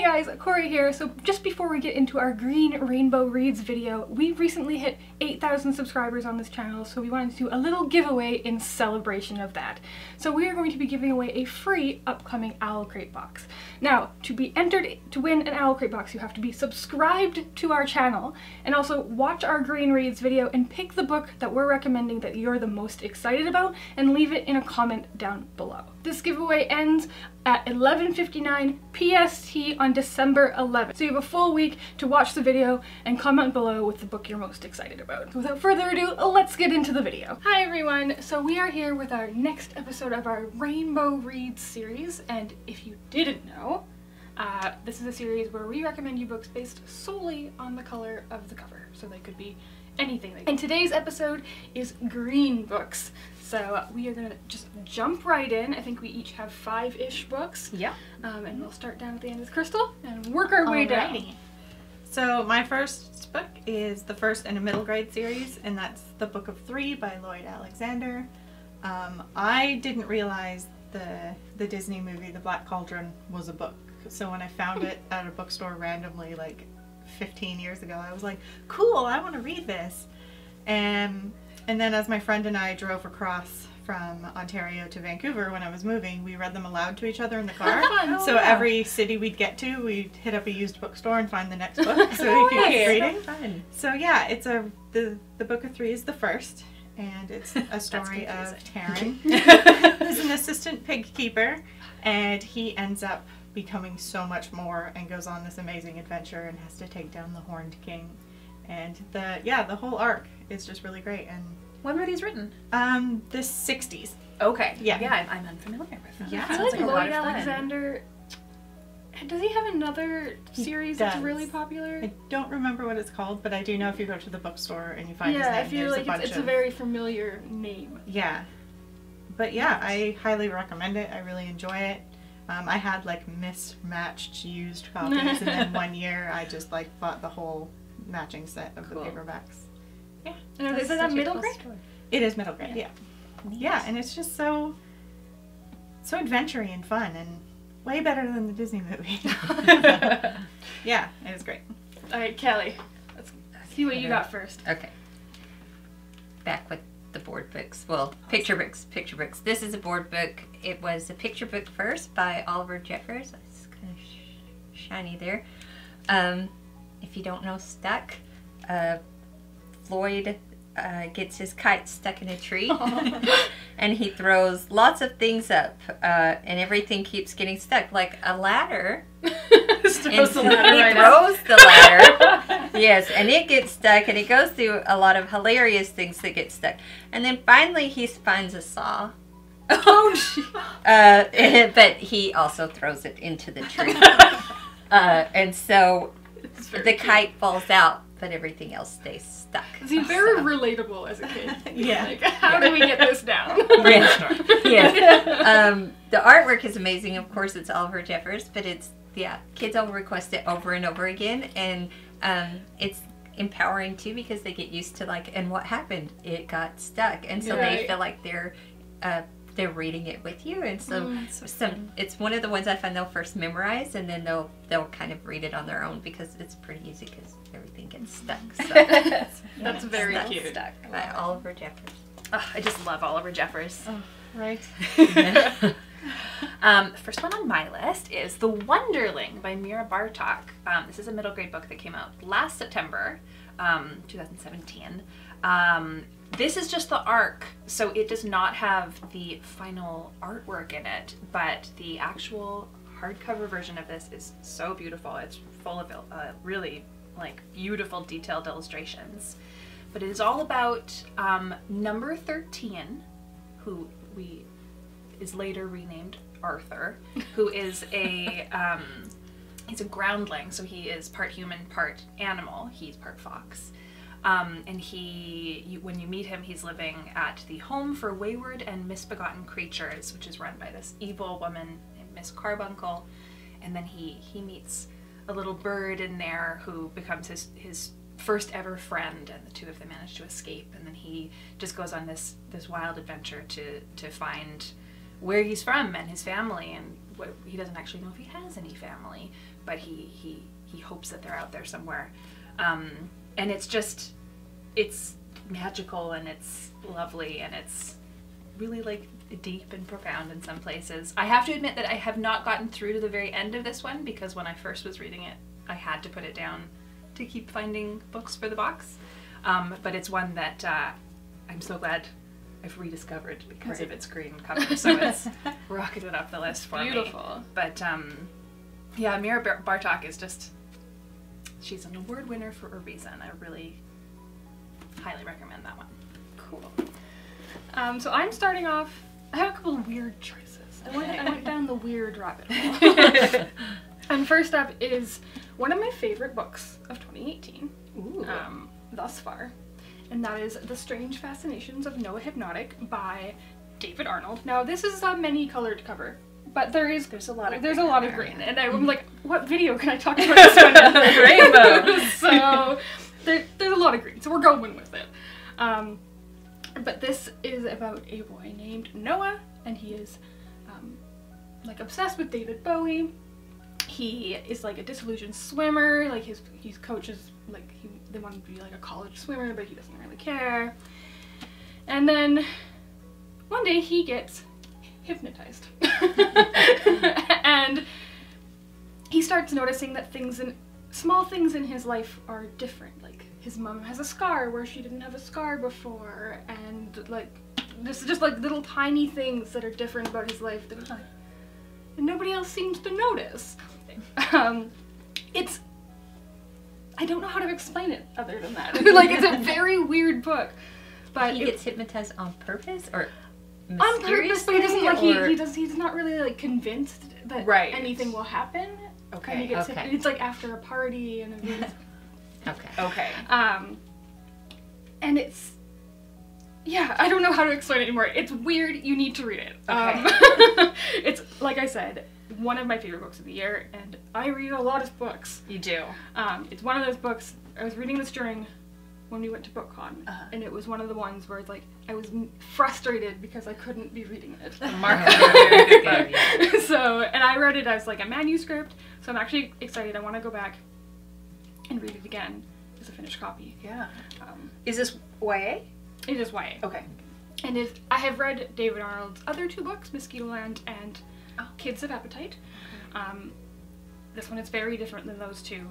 Hey guys, Corey here. So just before we get into our Green Rainbow Reads video, we recently hit 8,000 subscribers on this channel, so we wanted to do a little giveaway in celebration of that. So we are going to be giving away a free upcoming Owl Crate box. Now, to be entered to win an Owl Crate box, you have to be subscribed to our channel and also watch our Green Reads video and pick the book that we're recommending that you're the most excited about and leave it in a comment down below. This giveaway ends at 11:59 PST on December 11th. So you have a full week to watch the video and comment below with the book you're most excited about. Without further ado, let's get into the video. Hi everyone! So we are here with our next episode of our Rainbow Reads series, and if you didn't know, this is a series where we recommend you books based solely on the color of the cover. So they could be anything. And today's episode is green books. So we are gonna just jump right in. I think we each have 5-ish books. Yeah. And we'll start down at the end of the crystal and work our way down. So my first book is the first in a middle grade series, and that's The Book of Three by Lloyd Alexander. I didn't realize the Disney movie The Black Cauldron was a book. So when I found it at a bookstore randomly like 15 years ago, I was like, cool, I want to read this. And then as my friend and I drove across from Ontario to Vancouver when I was moving, we read them aloud to each other in the car. So every city we'd get to, we'd hit up a used bookstore and find the next book so we could keep reading. So yeah, it's the Book of Three is the first, and it's a story of Taryn, who's an assistant pig keeper, and he ends up becoming so much more and goes on this amazing adventure and has to take down the Horned King. And the whole arc is just really great. And when were these written? The 60s. Okay. Yeah. Yeah, I'm unfamiliar with them. Yeah, I feel like Lloyd Alexander. Does he have another series that's really popular? I don't remember what it's called, but I do know if you go to the bookstore and you find his name, I feel like it's a very familiar name. Yeah. But yeah, I highly recommend it. I really enjoy it. I had like mismatched used copies, and then one year I just like bought the whole matching set of the paperbacks. Yeah. And is that middle grade? It is middle grade, yeah. Nice. Yeah, and it's just so adventure-y and fun, and way better than the Disney movie. Yeah, it was great. Alright, Kelly, let's see what you got first. Okay. Back with the board books. Well, picture books. This is a board book. It was a picture book first by Oliver Jeffers. It's kind of shiny there. If you don't know Stuck, Lloyd gets his kite stuck in a tree and he throws lots of things up and everything keeps getting stuck, like a ladder. He throws the ladder. Yes, and it gets stuck, and it goes through a lot of hilarious things that get stuck. And then finally he finds a saw. But he also throws it into the tree. And so the kite falls out, but everything else stays stuck. He's very relatable as a kid. Yeah. Like, how do we get this down? Yeah. The artwork is amazing. Of course, it's Oliver Jeffers, but kids all request it over and over again, and it's empowering too because they get used to and what happened? It got stuck, and so they feel like they're reading it with you, and so it's one of the ones I find they'll first memorize, and then they'll kind of read it on their own because it's pretty easy because everything gets stuck. So that's very cute. Stuck by Oliver Jeffers. Oh, I just love Oliver Jeffers. Oh, right. The first one on my list is The Wonderling by Mira Bartok. This is a middle grade book that came out last September, 2017. This is just the arc, so it does not have the final artwork in it, but the actual hardcover version of this is so beautiful. It's full of really beautiful detailed illustrations. But it is all about number 13, who is later renamed Arthur, who is he's a groundling, so he is part human, part animal. He's part fox. And when you meet him, he's living at the Home for Wayward and Misbegotten Creatures, which is run by this evil woman named Miss Carbuncle. And then he meets a little bird in there who becomes his first ever friend, and the two of them manage to escape. And then he just goes on this wild adventure to find where he's from and his family and he doesn't actually know if he has any family, but he hopes that they're out there somewhere. And it's magical, and it's lovely, and it's really like deep and profound in some places. I have to admit that I have not gotten through to the very end of this one, because when I first was reading it, I had to put it down to keep finding books for the box. But it's one that I'm so glad I've rediscovered because of its green cover, so it's rocketed up the list for me. Beautiful. But yeah, Mira Bartok is just, she's an award winner for a reason. I really highly recommend that one. Cool. So I'm starting off, I have a couple of weird choices. I went down the weird rabbit hole. And first up is one of my favorite books of 2018, thus far. And that is The Strange Fascinations of Noah Hypnotik by David Arnold. Now this is a many-colored cover, but there's a lot of green, and I'm like, what video can I talk about this one in? Rainbow. So there's a lot of green, so we're going with it. But this is about a boy named Noah, and he is like obsessed with David Bowie. He is like a disillusioned swimmer. Like his coach is like, they want him to be like a college swimmer, but he doesn't really care. And then one day he gets hypnotized. And he starts noticing that small things in his life are different. Like his mom has a scar where she didn't have a scar before, and like this is just like little tiny things that are different about his life that and nobody else seems to notice. I don't know how to explain it other than that. Like, it's a very weird book. But he gets hypnotized on purpose, or on purpose, but he doesn't like he's not really like convinced that anything will happen. Okay. And he gets it's like after a party and Okay. And it's, yeah, I don't know how to explain it anymore. It's weird. You need to read it. Okay. It's, like I said, one of my favorite books of the year, and I read a lot of books. You do. It's one of those books, I was reading this during when we went to BookCon, and it was one of the ones where it's like, I was frustrated because I couldn't be reading it. Very good book. Yeah. So, and I read it as like a manuscript, so I'm actually excited. I want to go back and read it again as a finished copy. Yeah. Is this YA? It is YA. Okay. And I have read David Arnold's other two books, Mosquitoland and Kids of Appetite. This one is very different than those two,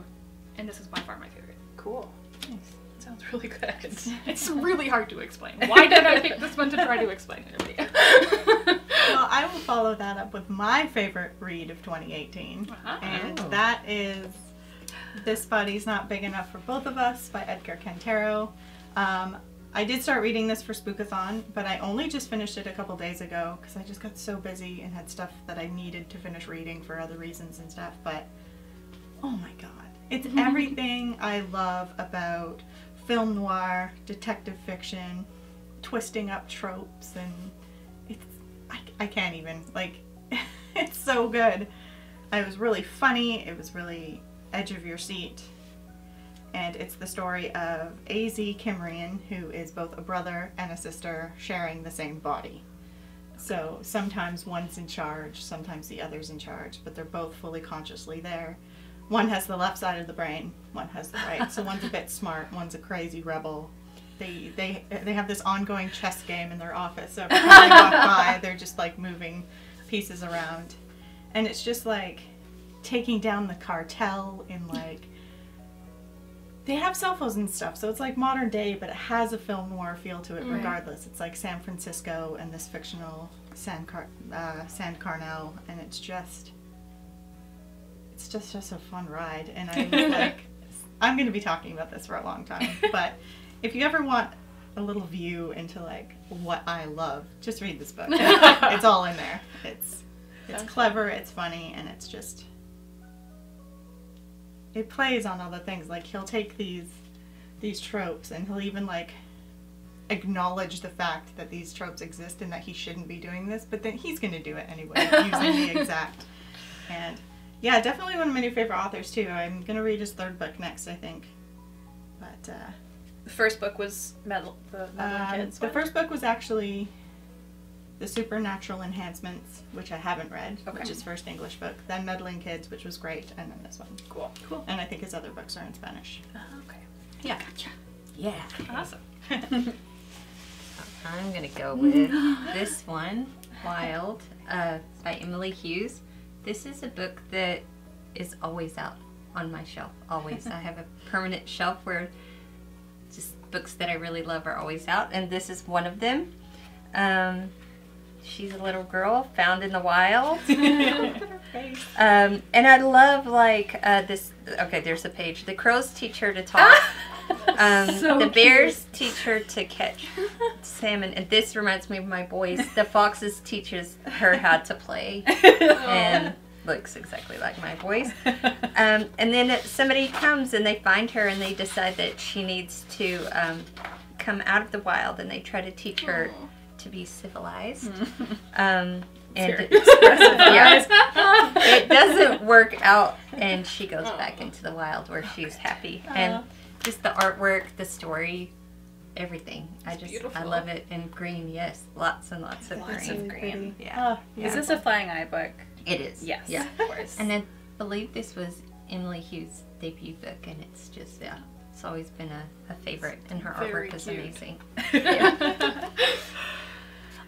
and this is by far my favorite. Cool. Nice. Sounds really good. It's really hard to explain. Why did I pick this one to try to explain it to you? Well, I will follow that up with my favorite read of 2018, and that is This Body's Not Big Enough for Both of Us by Edgar Cantero. I did start reading this for Spookathon, but I only just finished it a couple days ago because I just got so busy and had stuff that I needed to finish reading for other reasons and stuff, but oh my god. It's everything I love about film noir, detective fiction, twisting up tropes, and it's, I can't even, like, it's so good. It was really funny, it was really edge of your seat. And it's the story of A.Z. Kimrian, who is both a brother and a sister sharing the same body. So sometimes one's in charge, sometimes the other's in charge, but they're both fully consciously there. One has the left side of the brain, one has the right. So one's a bit smart, one's a crazy rebel. They have this ongoing chess game in their office. So every time they walk by, they're just like moving pieces around. And it's just like taking down the cartel in like, they have cell phones and stuff, so it's like modern day, but it has a film noir feel to it regardless. It's like San Francisco and this fictional San Carnell, and it's just a fun ride. And I was like, I'm going to be talking about this for a long time, but if you ever want a little view into like what I love, just read this book. It's all in there. It's clever, it's funny, and it's just, it plays on all the things. Like, he'll take these tropes and he'll even like acknowledge the fact that these tropes exist and that he shouldn't be doing this, but then he's going to do it anyway using the exact. And yeah, definitely one of my new favorite authors too. I'm going to read his third book next, I think. But the first book was the Kids. The first book was actually The Supernatural Enhancements, which I haven't read, Okay. which is first English book. Then Meddling Kids, which was great, and then this one. Cool. Cool. And I think his other books are in Spanish. Okay. Yeah. Yeah. Awesome. I'm gonna go with this one, Wild, by Emily Hughes. This is a book that is always out on my shelf. Always. I have a permanent shelf where just books that I really love are always out, and this is one of them. She's a little girl found in the wild. And I love like this. Okay, there's a page. The crows teach her to talk. So the bears teach her to catch salmon, and this reminds me of my boys. The foxes teaches her how to play, and looks exactly like my boys. And then somebody comes and they find her and they decide that she needs to come out of the wild, and they try to teach her to be civilized. And it doesn't work out, and she goes back into the wild where she's happy. And just the artwork, the story, everything. I beautiful. love it. And green, yes, lots and lots of green. green. Yeah. Is this a Flying Eye book? It is. Yes. Yeah. Of course. And I believe this was Emily Hughes' debut book, and it's just it's always been a favorite, and her Very artwork is cute. amazing.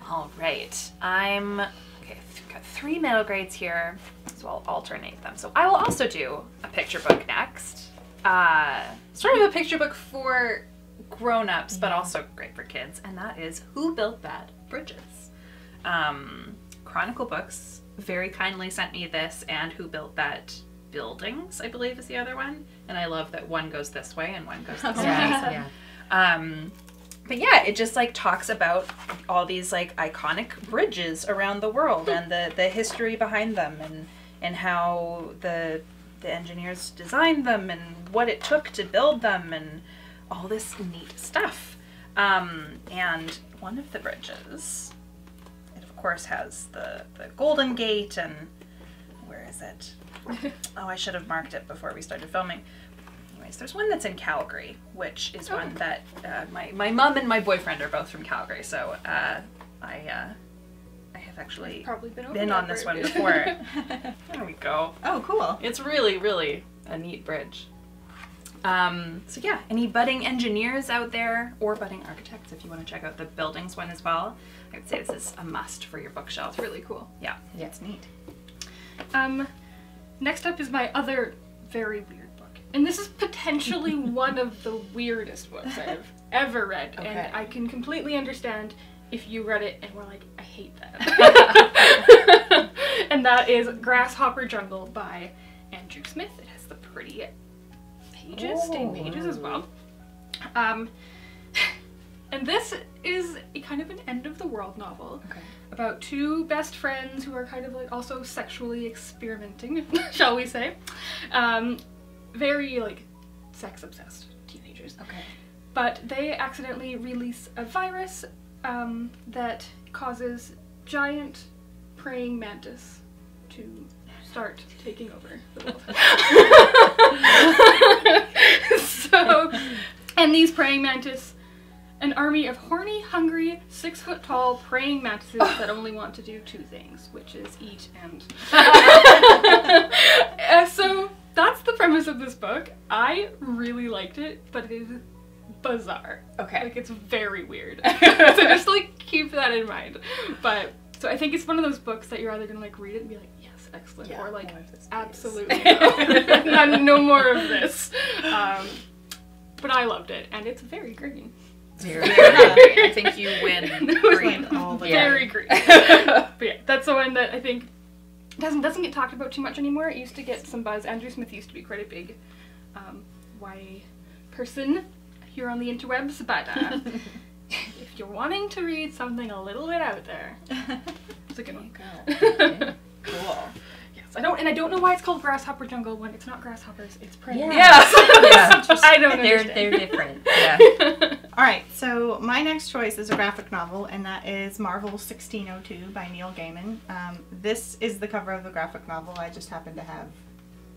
All right. I'm okay. Got 3 middle grades here, so I'll alternate them. So I will also do a picture book next. Sort of a picture book for grown-ups, but also great for kids, and that is Who Built That? Bridges. Chronicle Books very kindly sent me this, and Who Built That? Buildings, I believe, is the other one, and I love that one goes this way and one goes this way. Yeah. But yeah, it just like talks about all these like iconic bridges around the world and the history behind them, and how the engineers designed them and what it took to build them and all this neat stuff. And one of the bridges, it of course has the Golden Gate, and where is it? Oh, I should have marked it before we started filming. Anyways, there's one that's in Calgary, which is one that my mom and my boyfriend are both from Calgary, so I have actually Probably been over been that on this bridge. one before. There we go. Oh, cool. It's really, really a neat bridge. So yeah, any budding engineers out there, or budding architects, if you want to check out the buildings one as well, I would say this is a must for your bookshelf. Really cool. Yeah. Yeah. It's neat. Next up is my other very weird book. And this is potentially one of the weirdest books I've ever read. Okay. And I can completely understand if you read it and were like, I hate that. And that is Grasshopper Jungle by Andrew Smith. It has the pretty pages, stained pages as well. And this is a kind of an end of the world novel. Okay. About 2 best friends who are kind of like also sexually experimenting, shall we say. Very like sex obsessed teenagers. Okay. But they accidentally release a virus that causes giant praying mantis to start taking over the world. So, and these praying mantis, an army of horny, hungry, 6-foot-tall praying mantises that only want to do 2 things, which is eat and... So that's the premise of this book. I really liked it, but it is bizarre. Okay. Like, it's very weird. So just, like, keep that in mind. But, so I think it's one of those books that you're either gonna, like, read it and be like, yes, excellent, or, like, more of this, please. absolutely no. No more of this. But I loved it, and it's very green. Very green. I think you win green. All the Very green. But yeah, that's the one that I think doesn't get talked about too much anymore. It used to get some buzz. Andrew Smith used to be quite a big YA person here on the interwebs, but if you're wanting to read something a little bit out there, it's a good one. Cool. Yes, I don't know why it's called Grasshopper Jungle when it's not grasshoppers, it's prey. Yeah. Yes. I don't understand. They're different. Yeah. Alright, so my next choice is a graphic novel, and that is Marvel 1602 by Neil Gaiman. This is the cover of the graphic novel. I just happen to have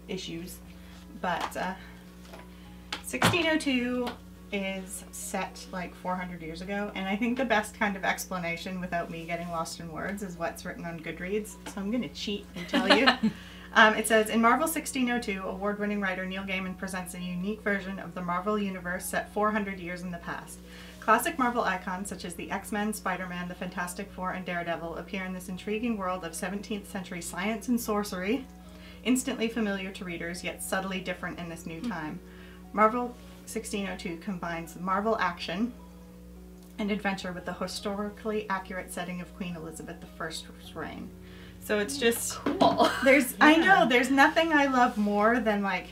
issues. But 1602 is set like 400 years ago, and I think the best kind of explanation without me getting lost in words is what's written on Goodreads, so I'm going to cheat and tell you. It says, in Marvel 1602, award-winning writer Neil Gaiman presents a unique version of the Marvel Universe set 400 years in the past. Classic Marvel icons such as the X-Men, Spider-Man, the Fantastic Four, and Daredevil appear in this intriguing world of 17th century science and sorcery, instantly familiar to readers, yet subtly different in this new time. Marvel 1602 combines Marvel action and adventure with the historically accurate setting of Queen Elizabeth I's reign. So it's just Cool. I know, there's nothing I love more than like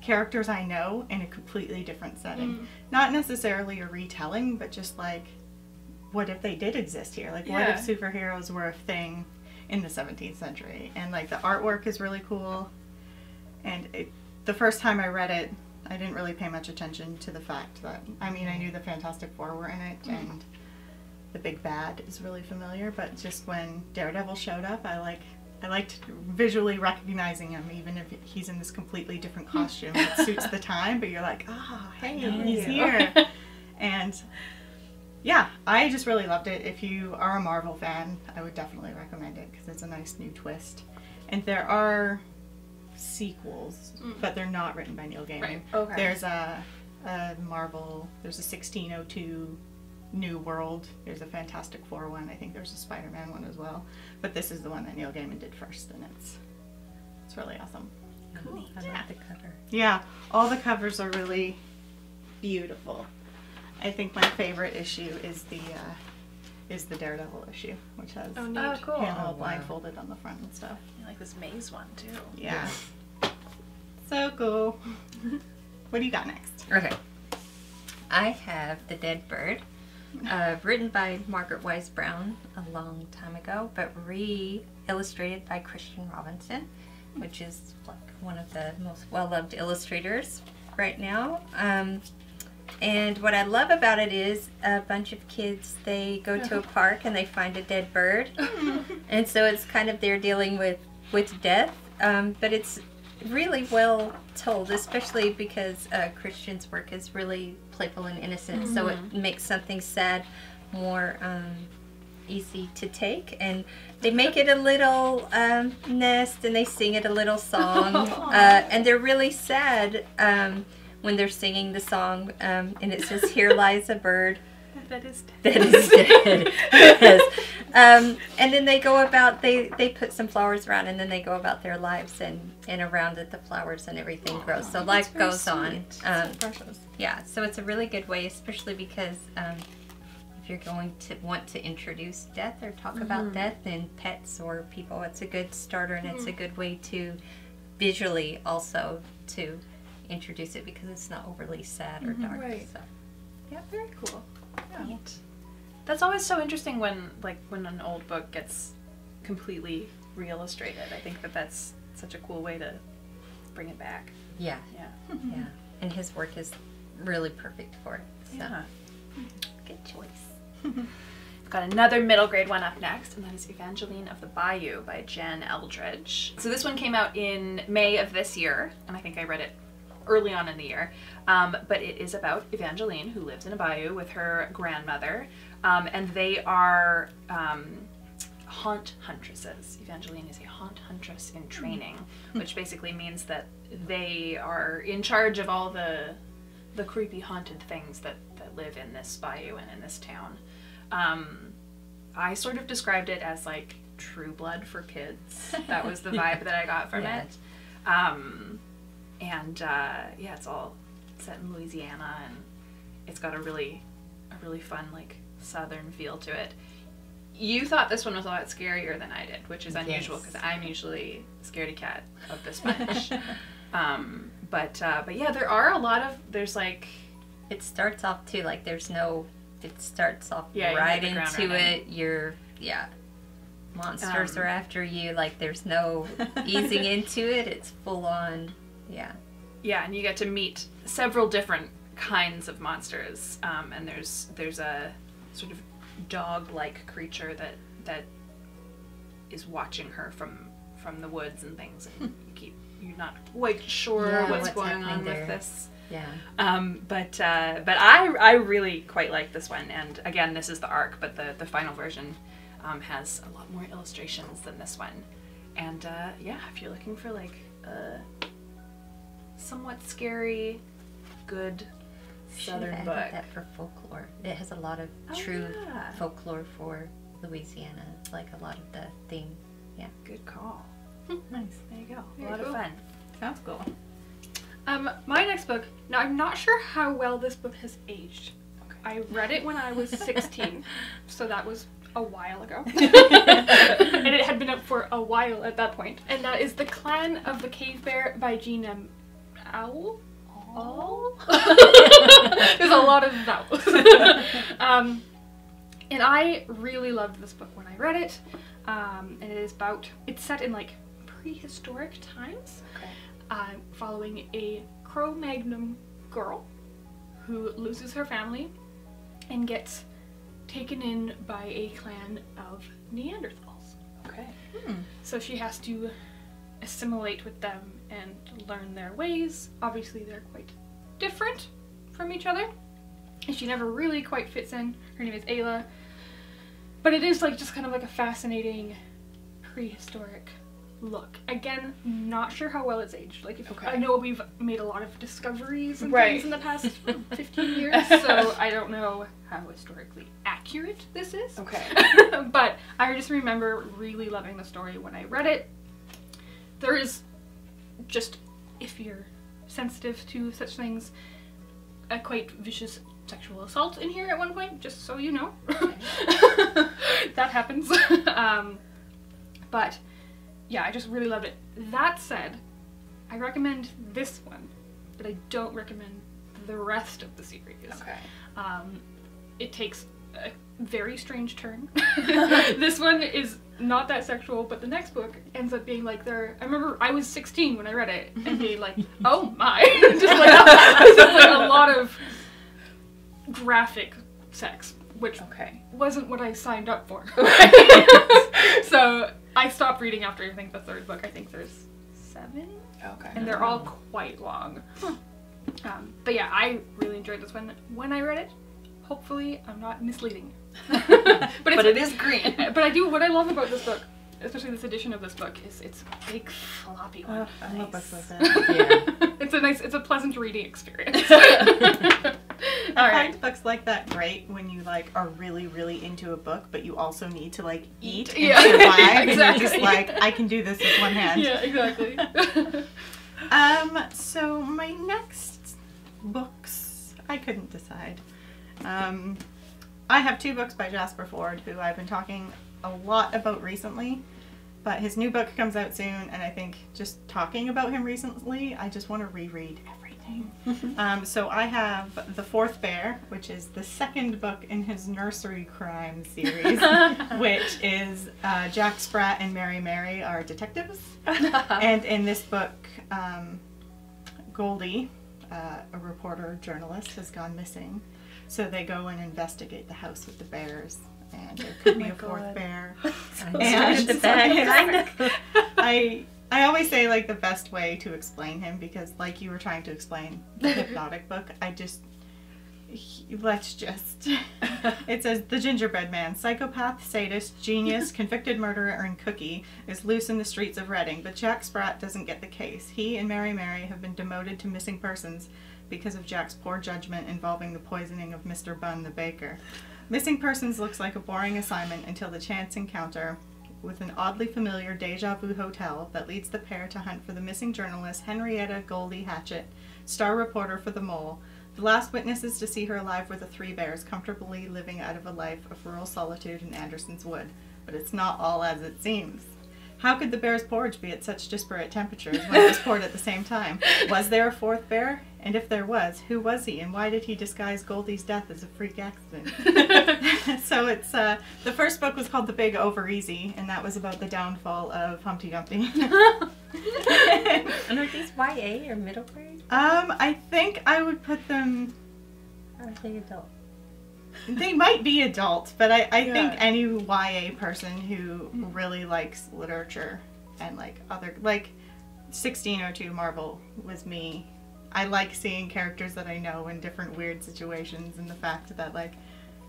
characters I know in a completely different setting. Not necessarily a retelling, but just like, what if they did exist here? Like, what if superheroes were a thing in the 17th century? And like the artwork is really cool. And the first time I read it, I didn't really pay much attention to the fact that, I mean, I knew the Fantastic Four were in it, and the big bad is really familiar, but just when Daredevil showed up, I liked visually recognizing him, even if he's in this completely different costume. It suits the time, but you're like, oh, hey, he's here. And yeah, I just really loved it. If you are a Marvel fan, I would definitely recommend it because it's a nice new twist. And there are sequels, but they're not written by Neil Gaiman. Right. Okay. There's a Marvel, there's a 1602 New World, there's a Fantastic Four one, I think there's a Spider-Man one as well. But this is the one that Neil Gaiman did first, and it's really awesome. Cool. I love the cover. Yeah, all the covers are really beautiful. I think my favorite issue is the Daredevil issue, which has neat. Oh, cool. him all blindfolded on the front and stuff. I like this maze one too. Yeah. So cool. What do you got next? Okay. I have The Dead Bird, written by Margaret Wise Brown a long time ago, but re-illustrated by Christian Robinson, which is like one of the most well-loved illustrators right now. And what I love about it is a bunch of kids, they go to a park and they find a dead bird. And so it's kind of they're dealing with death, but it's really well told, especially because Christian's work is really playful and innocent, so it makes something sad more easy to take. And they make it a little nest, and they sing it a little song, and they're really sad when they're singing the song, and it says, "Here lies a bird That is that is dead." Yes. And then they go about, they put some flowers around, and then they go about their lives, and around it the flowers and everything grows. So life goes on. Precious. Yeah, so it's a really good way, especially because if you're going to want to introduce death or talk about death in pets or people, it's a good starter, and it's a good way to visually also to introduce it because it's not overly sad or dark. Right. So. Yeah, very cool. Yeah. That's always so interesting when an old book gets completely re-illustrated. I think that's such a cool way to bring it back. Yeah. Yeah. Yeah. And his work is really perfect for it. So. Yeah. Good choice. We've got another middle grade one up next, and that is Evangeline of the Bayou by Jen Eldredge. So this one came out in May of this year, and I think I read it early on in the year, but it is about Evangeline, who lives in a bayou with her grandmother, and they are haunt huntresses. Evangeline is a haunt huntress in training, which basically means that they are in charge of all the creepy haunted things that live in this bayou and in this town. I sort of described it as like True Blood for kids. That was the vibe that I got from it. And yeah, it's all set in Louisiana, and it's got a really fun like southern feel to it. You thought this one was a lot scarier than I did, which is unusual because I'm usually a scaredy cat of this bunch. But yeah, there are a lot of, there's like, it starts off too like it starts off Yeah, right you hit the ground into running. it. Monsters are after you, like there's no easing into it. It's full on. Yeah, and you get to meet several different kinds of monsters, and there's a sort of dog-like creature that is watching her from from the woods and things, and you're not quite sure what's going on with this. Yeah. But I really quite like this one, and again, this is the ARC, but the final version has a lot more illustrations than this one. And yeah, if you're looking for like a somewhat scary, good Southern book. That for folklore. It has a lot of true folklore for Louisiana, like a lot of the theme. Yeah. Good call. Nice. There you go. Very a lot cool. of fun. Sounds cool. My next book, now I'm not sure how well this book has aged. Okay. I read it when I was 16, so that was a while ago. And it had been up for a while at that point. And that is The Clan of the Cave Bear by Jean M. Auel? There's a lot of vowels. And I really loved this book when I read it. And it's set in like prehistoric times. Okay. Following a Cro-Magnon girl who loses her family and gets taken in by a clan of Neanderthals. Okay. So she has to assimilate with them and learn their ways. Obviously they're quite different from each other, and she never really quite fits in. Her name is Ayla, but it is like just kind of like a fascinating prehistoric look. Again, not sure how well it's aged. Like, I know we've made a lot of discoveries and things in the past 15 years, so I don't know how historically accurate this is. Okay. But I just remember really loving the story when I read it. There is just, if you're sensitive to such things, a quite vicious sexual assault in here at one point, just so you know. That happens. But yeah, I just really loved it. That said, I recommend this one, but I don't recommend the rest of the series. Okay. It takes a very strange turn. This one is not that sexual, but the next book ends up being like I remember I was 16 when I read it and being like, oh my, just like a lot of graphic sex, which wasn't what I signed up for. So I stopped reading after I think the third book. I think there's 7. Okay. And they're all quite long. But yeah, I really enjoyed this one when I read it. Hopefully I'm not misleading. But it is green. But what I love about this book, especially this edition of this book, is it's a big floppy one. I love books like that. Yeah. It's a pleasant reading experience. I find books like that great when you like are really, really into a book, but you also need to like eat and survive, and you're just like, I can do this with one hand. Yeah, exactly. So my next books, I couldn't decide. I have 2 books by Jasper Fforde, who I've been talking a lot about recently, but his new book comes out soon, and I think just talking about him recently, I just want to reread everything. So I have The Fourth Bear, which is the 2nd book in his nursery crime series, which is Jack Sprat and Mary are detectives. And in this book, Goldie, a reporter journalist, has gone missing. So they go and investigate the house with the bears, and there could be a 4th bear. I always say like the best way to explain him, because like you were trying to explain the Hypnotik book, it says the gingerbread man, psychopath, sadist, genius, convicted murderer, and cookie is loose in the streets of Reading, but Jack Sprat doesn't get the case. He and Mary have been demoted to missing persons because of Jack's poor judgment involving the poisoning of Mr. Bunn the baker. Missing persons looks like a boring assignment until the chance encounter with an oddly familiar deja vu hotel that leads the pair to hunt for the missing journalist Henrietta Goldie Hatchett, star reporter for The Mole. The last witnesses to see her alive were the 3 bears, comfortably living out of a life of rural solitude in Anderson's Wood. But it's not all as it seems. How could the bear's porridge be at such disparate temperatures when it was poured at the same time? Was there a 4th bear? And if there was, who was he, and why did he disguise Goldie's death as a freak accident? So it's, the first book was called The Big Over Easy, and that was about the downfall of Humpty Dumpty. And are these YA or middle grade? I think I would put them... Or are they adult? They might be adult, but I think any YA person who really likes literature and like other, like 1602 Marvel was me. I like seeing characters that I know in different weird situations, and the fact that like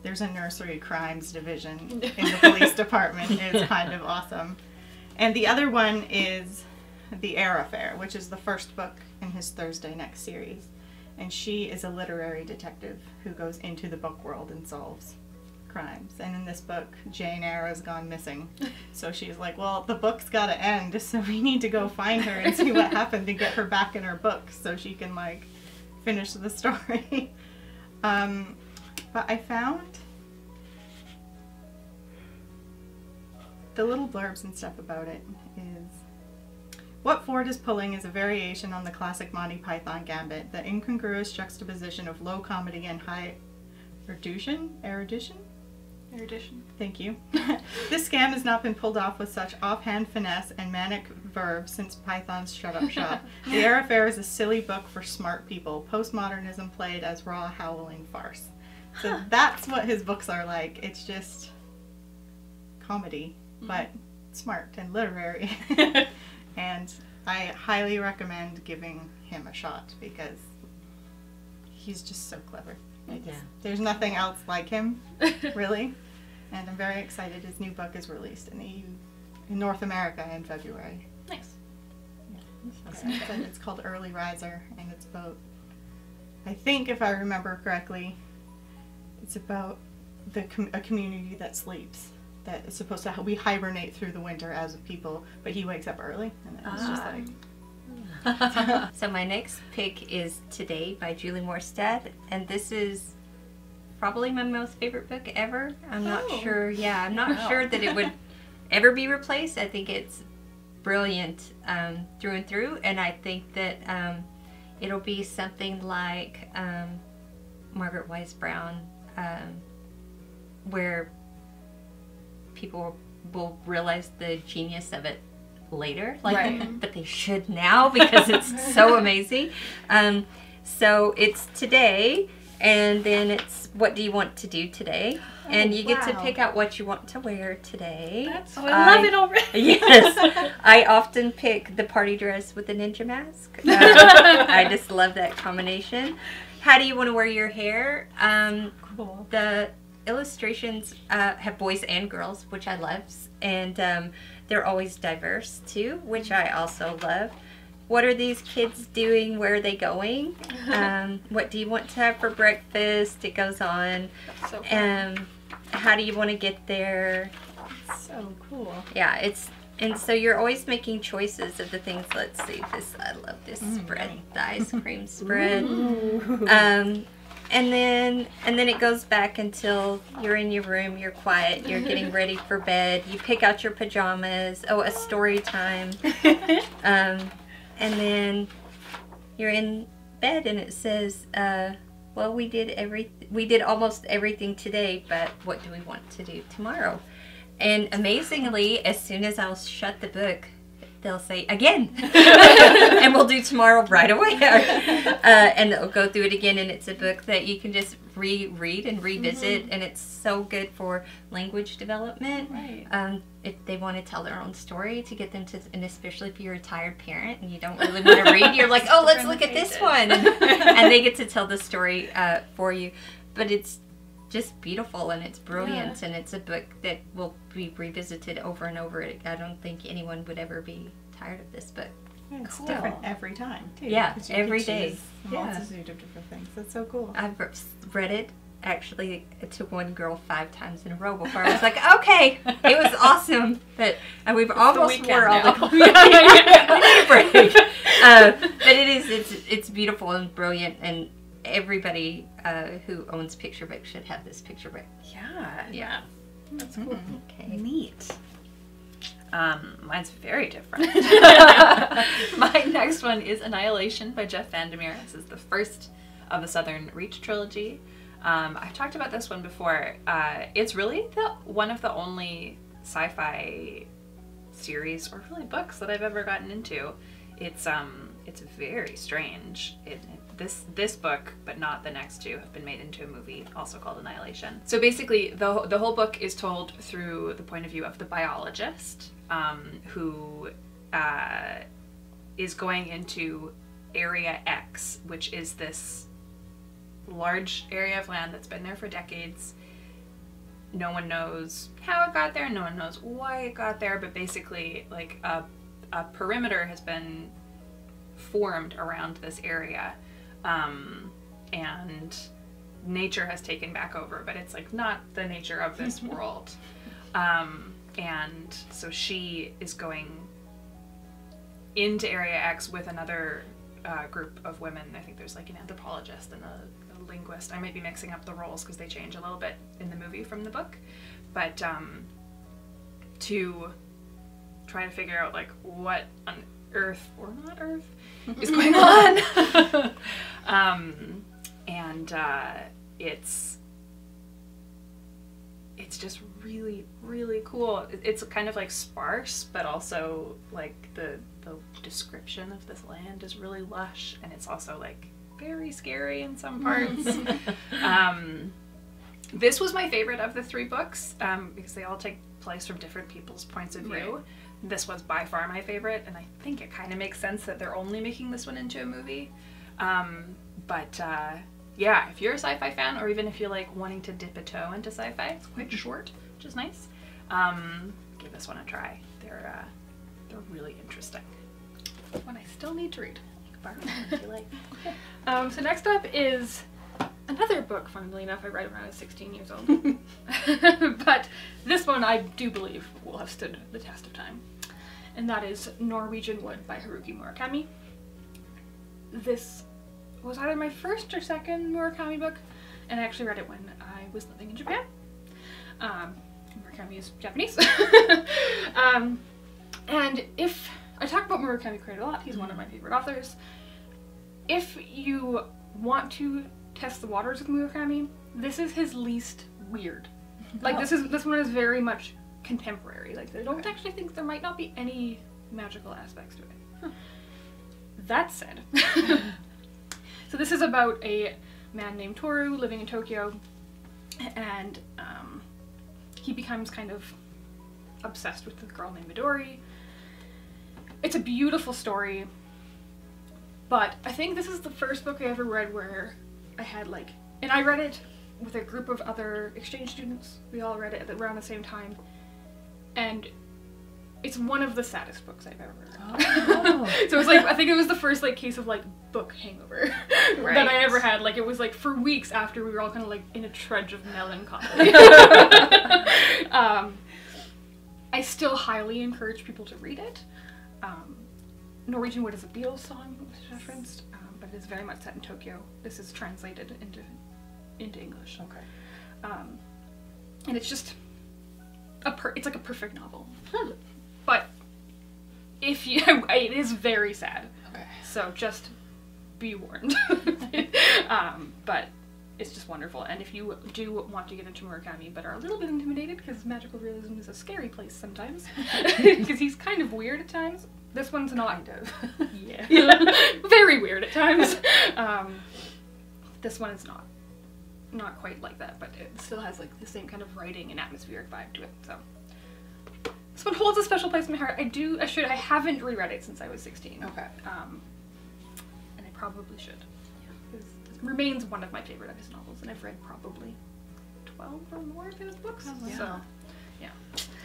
there's a nursery crimes division in the police department is kind of awesome. And the other one is the Eyre Affair, which is the first book in his Thursday Next series. And she is a literary detective who goes into the book world and solves crimes. And in this book, Jane Eyre has gone missing. So she's like, well, the book's gotta end, so we need to go find her and see what happened to get her back in her book so she can like finish the story. But I found the little blurbs and stuff about it is, what Fforde is pulling is a variation on the classic Monty Python gambit, the incongruous juxtaposition of low comedy and high erudition? Erudition? Thank you. This scam has not been pulled off with such offhand finesse and manic verve since Python's Shut Up Shop. The Eyre Affair is a silly book for smart people, postmodernism played as raw, howling farce. So that's what his books are like. It's just comedy, but smart and literary. And I highly recommend giving him a shot because he's just so clever. There's nothing else like him, really. And I'm very excited his new book is released in the EU, in North America in February. Nice. Yeah. It's called Early Riser, and it's about, I think if I remember correctly, it's about a community that sleeps, that is supposed to, we hibernate through the winter as a people, but he wakes up early, and it's just like... So my next pick is Today by Julie Morstad, and this is probably my most favorite book ever. I'm not sure, I'm not sure that it would ever be replaced. I think it's brilliant through and through, and I think that it'll be something like Margaret Wise Brown, where people will realize the genius of it later, like, but they should now because it's so amazing. So it's Today, and then it's What Do You Want to Do Today? And you get to pick out what you want to wear today. I love it already. Yes. I often pick the party dress with the ninja mask. I just love that combination. How do you want to wear your hair? Cool. The illustrations have boys and girls, which I love. And they're always diverse too, which I also love. What are these kids doing? Where are they going? What do you want to have for breakfast? It goes on. So cool. How do you want to get there? So cool. Yeah, and so you're always making choices of the things. Let's see, I love this spread, the ice cream spread. And then it goes back until you're in your room, you're quiet, you're getting ready for bed, you pick out your pajamas, a story time. And then you're in bed and it says, well, we did almost everything today, but what do we want to do tomorrow? And amazingly, as soon as I'll shut the book, they'll say, again. And we'll do tomorrow right away. And they'll go through it again, and it's a book that you can just reread and revisit, and it's so good for language development. Right. If they want to tell their own story, to get them to, and especially if you're a tired parent and you don't really want to read, you're like, oh, let's look at this one. And they get to tell the story for you. But it's just beautiful, and it's brilliant, and it's a book that will be revisited over and over. I don't think anyone would ever be tired of this book. Yeah, it's different every time, too. Yeah, every day. A multitude of different things. That's so cool. I've read it, actually, to one girl 5 times in a row before I was like, okay, it was awesome, but we've almost wore all the we need a break. But it's beautiful and brilliant, and everybody who owns picture books should have this picture book. Yeah. That's cool. Okay. Neat. Mine's very different. My next one is Annihilation by Jeff Vandermeer. This is the first of the Southern Reach trilogy. I've talked about this one before. It's really one of the only sci-fi series or really books that I've ever gotten into. It's very strange. This book, but not the next two, have been made into a movie also called Annihilation. So basically the whole book is told through the point of view of the biologist, who is going into Area X, which is this large area of land that's been there for decades. No one knows how it got there, no one knows why it got there, but basically like a perimeter has been formed around this area, and nature has taken back over, but it's like not the nature of this world. And so she is going into Area X with another group of women. I think there's like an anthropologist and a linguist. I might be mixing up the roles because they change a little bit in the movie from the book, but to try to figure out like what on Earth or not Earth is going on. And it's just really, really cool. It's kind of like sparse, but also like the description of this land is really lush, and it's also like very scary in some parts. This was my favorite of the 3 books, because they all take place from different people's points of view. Right. This was by far my favorite, and I think it kind of makes sense that they're only making this one into a movie. Yeah, if you're a sci-fi fan, or even if you're like wanting to dip a toe into sci-fi, it's quite short, which is nice. Give this one a try. They're really interesting. One I still need to read. Bartok, if you like. So next up is another book, funnily enough, I read when I was 16 years old. But this one I do believe will have stood the test of time. And that is Norwegian Wood by Haruki Murakami. This was either my first or second Murakami book, and I actually read it when I was living in Japan. Murakami is Japanese. And if I talk about Murakami quite a lot, he's one of my favorite authors. If you want to test the waters with Murakami, this is his least weird. Like this one is very much contemporary. Like I don't actually think there might not be any magical aspects to it. That said, so this is about a man named Toru living in Tokyo, and he becomes kind of obsessed with this girl named Midori. It's a beautiful story, but I think this is the first book I ever read where I had like, and I read it with a group of other exchange students. We all read it around the same time, and it's one of the saddest books I've ever read. Oh. So it was like, I think it was the first like case of like book hangover that I ever had. Like it was like for weeks after we were all kind of like in a trudge of melancholy. I still highly encourage people to read it. Norwegian Wood is a Beatles song, which is referenced, but it is very much set in Tokyo. This is translated into English. Okay. And it's just it's like a perfect novel. But if you, it is very sad. Okay. So just be warned. But it's just wonderful. And if you do want to get into Murakami but are a little bit intimidated because magical realism is a scary place sometimes, because he's kind of weird at times, this one's not. Kind of. Yeah. Very weird at times. This one is not quite like that, but it still has like the same kind of writing and atmospheric vibe to it. So this one holds a special place in my heart. I haven't reread it since I was 16. Okay. And I probably should. Yeah. It remains one of my favorite of his novels, and I've read probably 12 or more of his books. Oh, yeah. So, yeah.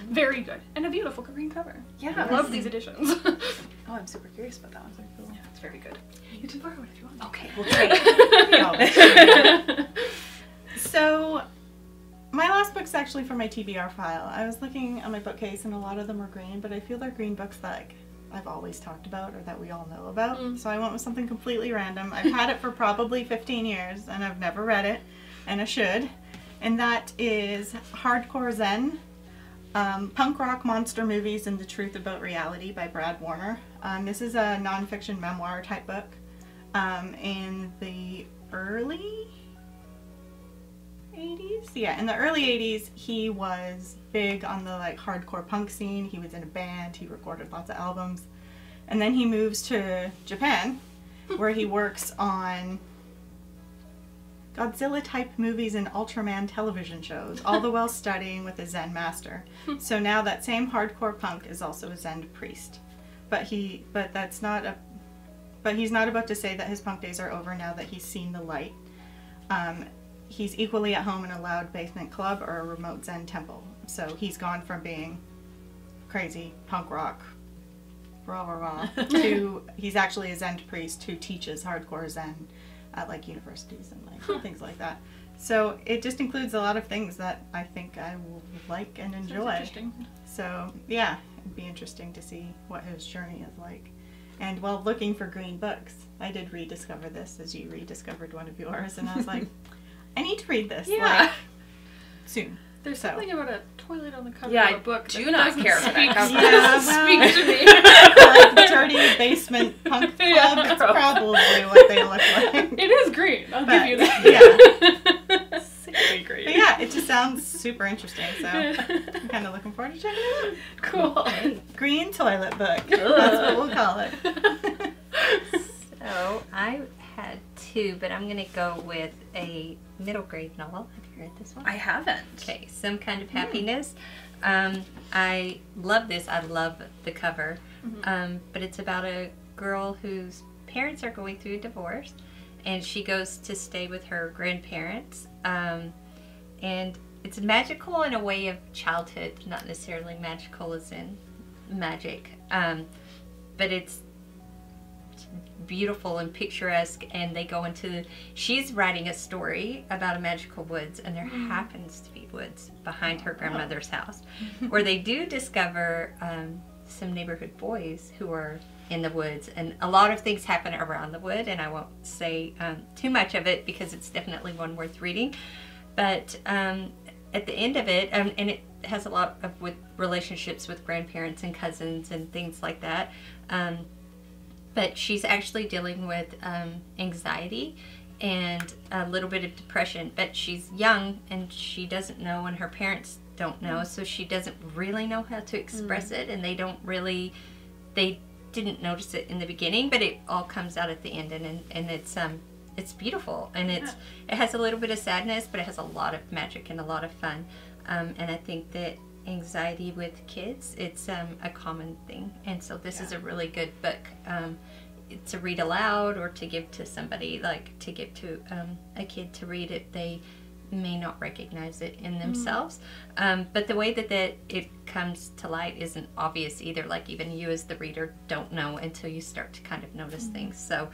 Very good. And a beautiful green cover. Yeah. I love these editions. Oh, I'm super curious about that one. Very cool. Yeah, it's very good. You can borrow it if you want. Okay, we'll trade. So, my last book's actually for my TBR file. I was looking at my bookcase and a lot of them are green, but I feel they're green books that like, I've always talked about or that we all know about. So I went with something completely random. I've had it for probably 15 years and I've never read it, and I should. And that is Hardcore Zen, Punk Rock Monster Movies and the Truth About Reality by Brad Warner. This is a nonfiction memoir type book. In the early 80s? Yeah, in the early 80s he was big on the like hardcore punk scene. He was in a band, he recorded lots of albums. And then he moves to Japan where he works on Godzilla type movies and Ultraman television shows, all the while studying with a Zen master. So now that same hardcore punk is also a Zen priest. but he's not about to say that his punk days are over now that he's seen the light. He's equally at home in a loud basement club or a remote Zen temple. So he's gone from being crazy punk rock, rah rah rah, to he's actually a Zen priest who teaches hardcore Zen at like universities and like things like that. So it just includes a lot of things that I think I will like and enjoy. Sounds interesting. So yeah, it'd be interesting to see what his journey is like. And while looking for green books, I did rediscover this as you rediscovered one of yours, and I was like, I need to read this like soon. There's something about a toilet on the cover Yeah, of a book. I do not care for that cover. Yeah, Speak to me. like dirty basement punk club, it's probably what they look like. It is green. I'll give you that. Yeah. Sickly great. But yeah, it just sounds super interesting, so I'm kind of looking forward to checking it out. Cool. Green toilet book. That's what we'll call it. So I had two, but I'm going to go with a middle grade novel. Have you read this one? I haven't. Okay, Some Kind of Happiness. I love this. I love the cover. But it's about a girl whose parents are going through a divorce, and she goes to stay with her grandparents. And it's magical in a way of childhood, not necessarily magical as in magic. But it's beautiful and picturesque, and they go into she's writing a story about a magical woods, and there happens to be woods behind her grandmother's house, where they do discover some neighborhood boys who are in the woods, and a lot of things happen around the wood, and I won't say too much of it because it's definitely one worth reading. But at the end of it, and it has a lot of with relationships with grandparents and cousins and things like that. But she's actually dealing with anxiety and a little bit of depression. But she's young and she doesn't know, and her parents don't know, so she doesn't really know how to express it, and they didn't notice it in the beginning, but it all comes out at the end, and it's beautiful, and it has a little bit of sadness, but it has a lot of magic and a lot of fun. And I think that anxiety with kids, it's a common thing, and so this is a really good book to read aloud, or to give to somebody, like to give to a kid to read it. They may not recognize it in themselves, but the way that it comes to light isn't obvious either. Like even you as the reader don't know until you start to kind of notice things. So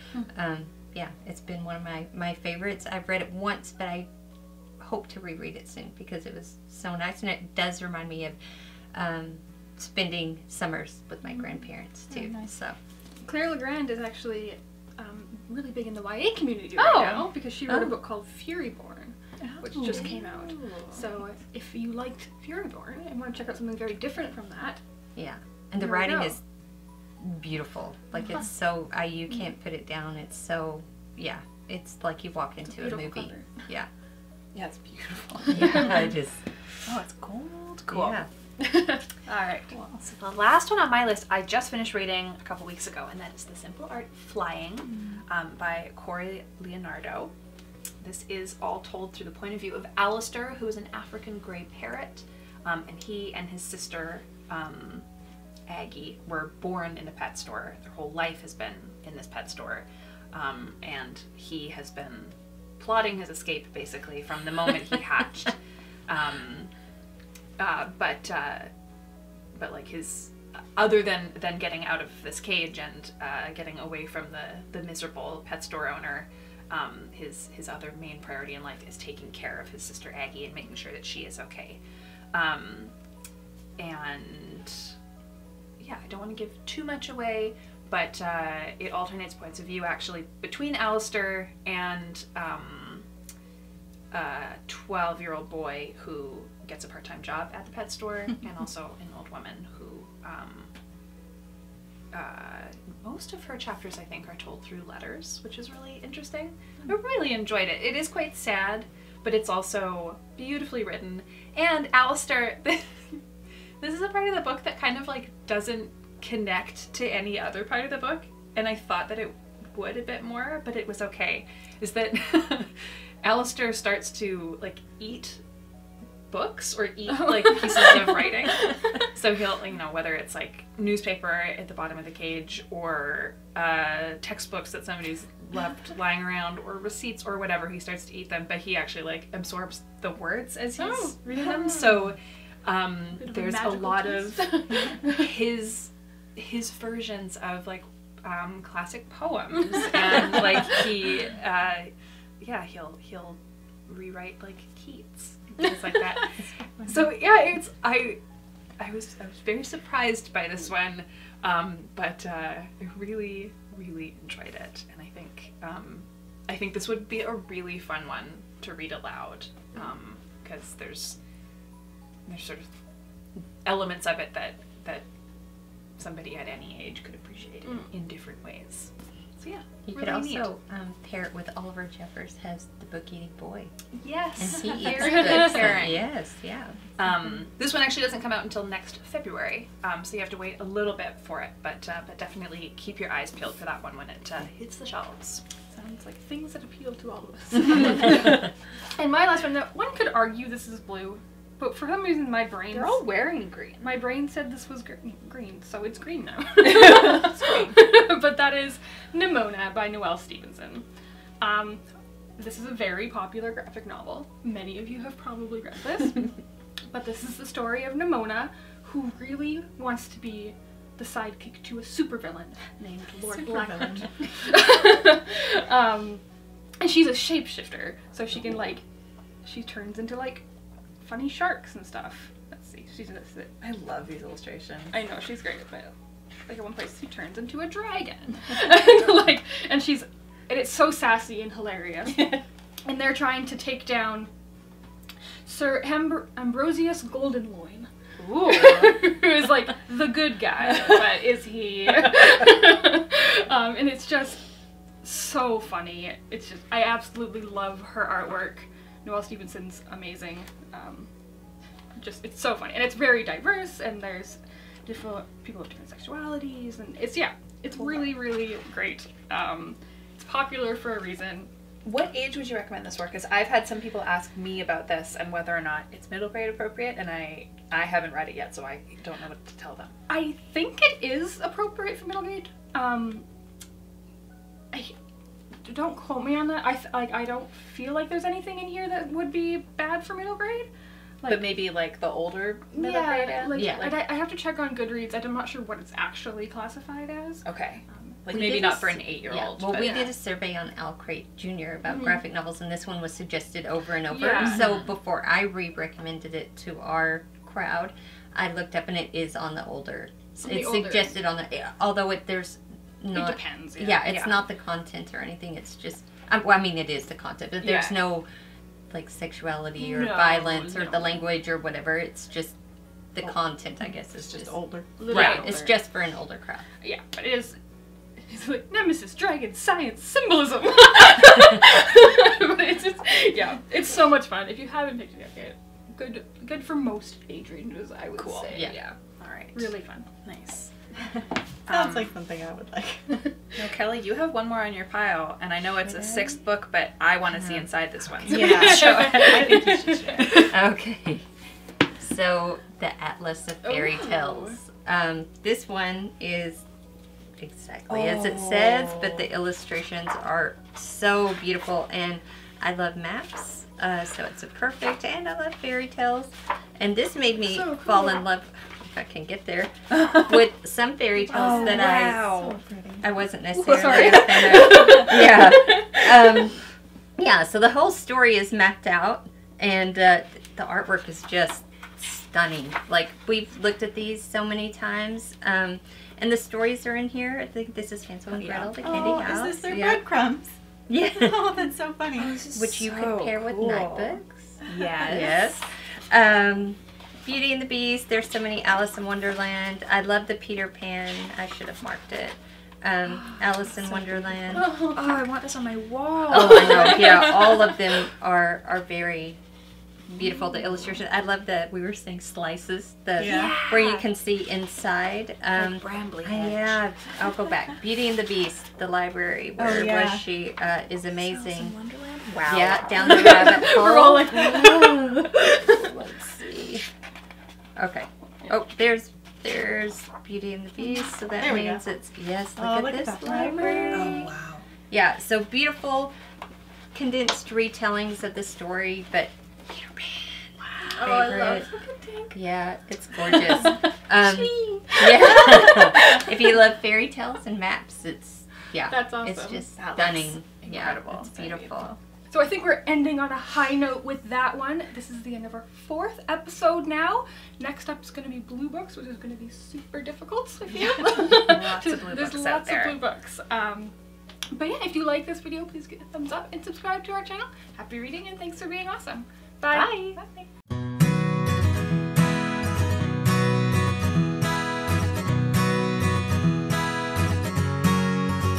yeah, it's been one of my favorites. I've read it once, but I hope to reread it soon because it was so nice, and it does remind me of spending summers with my grandparents too. Nice. So Claire Legrand is actually really big in the YA community right now because she wrote a book called Furyborn, which just came out. So if you liked Furyborn and want to check out something very different from that, and the writing is beautiful. Like it's so you can't put it down. It's so it's like you walk into a movie. Cover. Yeah, it's beautiful. I just it's gold. Cool. Yeah. Alright, so the last one on my list I just finished reading a couple weeks ago, and that is The Simple Art Flying by Corey Leonardo. This is all told through the point of view of Alistair, who is an African grey parrot, and he and his sister Aggie were born in a pet store. Their whole life has been in this pet store, and he has been plotting his escape basically from the moment he hatched. But like his other than getting out of this cage and getting away from the miserable pet store owner, his other main priority in life is taking care of his sister Aggie and making sure that she is okay. And yeah, I don't want to give too much away, but it alternates points of view actually between Alistair and a 12-year-old boy who gets a part-time job at the pet store, and also an old woman who most of her chapters I think are told through letters, which is really interesting. I really enjoyed it. It is quite sad, but it's also beautifully written. And Alistair, this is a part of the book that kind of like doesn't connect to any other part of the book, and I thought that it would a bit more, but it was okay. Is that Alistair starts to like eat books or eat like pieces of writing. So he'll, you know, whether it's like newspaper at the bottom of the cage or textbooks that somebody's left lying around or receipts or whatever, he starts to eat them, but he actually like absorbs the words as he's reading them. So there's a lot of his versions of like classic poems, and like he'll rewrite like Keats and things like that. So yeah, I was very surprised by this one, but I really enjoyed it, and I think this would be a really fun one to read aloud, because there's sort of elements of it that somebody at any age could appreciate in different ways. So yeah, You really could also pair it with Oliver Jeffers has The Book-Eating Boy. Yes, And he eats very good. good So, pairing. yes, yeah. This one actually doesn't come out until next February, so you have to wait a little bit for it, but definitely keep your eyes peeled for that one when it hits the shelves. Sounds like things that appeal to all of us. And my last one, now, one could argue this is blue, but for some reason my brain... They're all wearing green. My brain said this was green, so it's green now. It's green. But that is Nimona by Noelle Stevenson. This is a very popular graphic novel. Many of you have probably read this. But this is the story of Nimona, who really wants to be the sidekick to a supervillain named Lord Blackcauldron. And she's a shapeshifter, so she can she turns into funny sharks and stuff. Let's see, she's in this. I love these illustrations. I know, she's great, but at one place she turns into a dragon. and it's so sassy and hilarious. And they're trying to take down Sir Ambrosius Goldenloin. Ooh. Who is the good guy, but is he? And it's just so funny. It's just, I absolutely love her artwork. Noelle Stevenson's amazing. It's so funny, and it's very diverse, and there's different people of different sexualities, and it's really great. It's popular for a reason. What age would you recommend this for? Because I've had some people ask me about this and whether or not it's middle grade appropriate, and I haven't read it yet, so I don't know what to tell them. I think it is appropriate for middle grade. Don't quote me on that. I don't feel like there's anything in here that would be bad for middle grade. But maybe the older middle grade end? I have to check on Goodreads. I'm not sure what it's actually classified as. Okay. Maybe not for an 8-year-old. Yeah. Well, we did a survey on Al Crate Jr. about graphic novels, and this one was suggested over and over. Yeah. So before I recommended it to our crowd, I looked up, and it is on the older. It's suggested on the, although there's not. It depends. Yeah, it's not the content or anything. It's just, well, I mean, it is the content, but there's no sexuality or violence or the language or whatever. It's just the content, I guess. It's just older. Right. Older. It's just for an older crowd. Yeah, but it is. It's Nemesis, Dragon, Science, Symbolism. But it's just, it's so much fun. If you haven't picked it up yet, good for most age ranges, I would say. Yeah. All right. Really fun. Nice. Sounds like something I would like. No, Kelly, you have one more on your pile, and I know it's a 6th book, but I want to see inside this one. So Yeah, I think you should share. Okay. So, the Atlas of Fairy Tales. This one is exactly as it says, but the illustrations are so beautiful, and I love maps, so it's a perfect, and I love fairy tales. And this made me fall in love, if I can get there, with some fairy tales that I wasn't necessarily a fan of. Yeah, so the whole story is mapped out, and the artwork is just stunning. We've looked at these so many times, and the stories are in here. I think this is Hansel and Gretel, the candy house. Is this their breadcrumbs? Yeah. Oh, that's so funny. Which you could pair with night books. Yes. Yes. Beauty and the Beast. There's so many. Alice in Wonderland. I love the Peter Pan. I should have marked it. Alice in Wonderland. Oh, I want this on my wall. Oh, I know. Yeah, all of them are very beautiful. The illustration. I love the, we were saying slices, where you can see inside. Brambly yeah, I'll go back. Beauty and the Beast, the library, where was she, is amazing. Wonderland Wow. Yeah, down the rabbit hole. We're all like, Let's see. Okay. Oh, there's Beauty and the Beast, so that There we means go. it's, yes, Oh, look at this that library. library. Oh wow. Yeah, so beautiful condensed retellings of the story, but oh, I favorite. love Pink. Yeah, it's gorgeous. Gee. Yeah. If you love fairy tales and maps, it's, yeah. That's awesome. It's just That stunning. looks Yeah, incredible. it's beautiful. So I think we're ending on a high note with that one. This is the end of our 4th episode now. Next up is going to be blue books, which is going to be super difficult, I feel. Lots of blue There's books out lots there. of blue books. But yeah, if you like this video, please give it a thumbs up and subscribe to our channel. Happy reading and thanks for being awesome. Bye. Bye. Bye.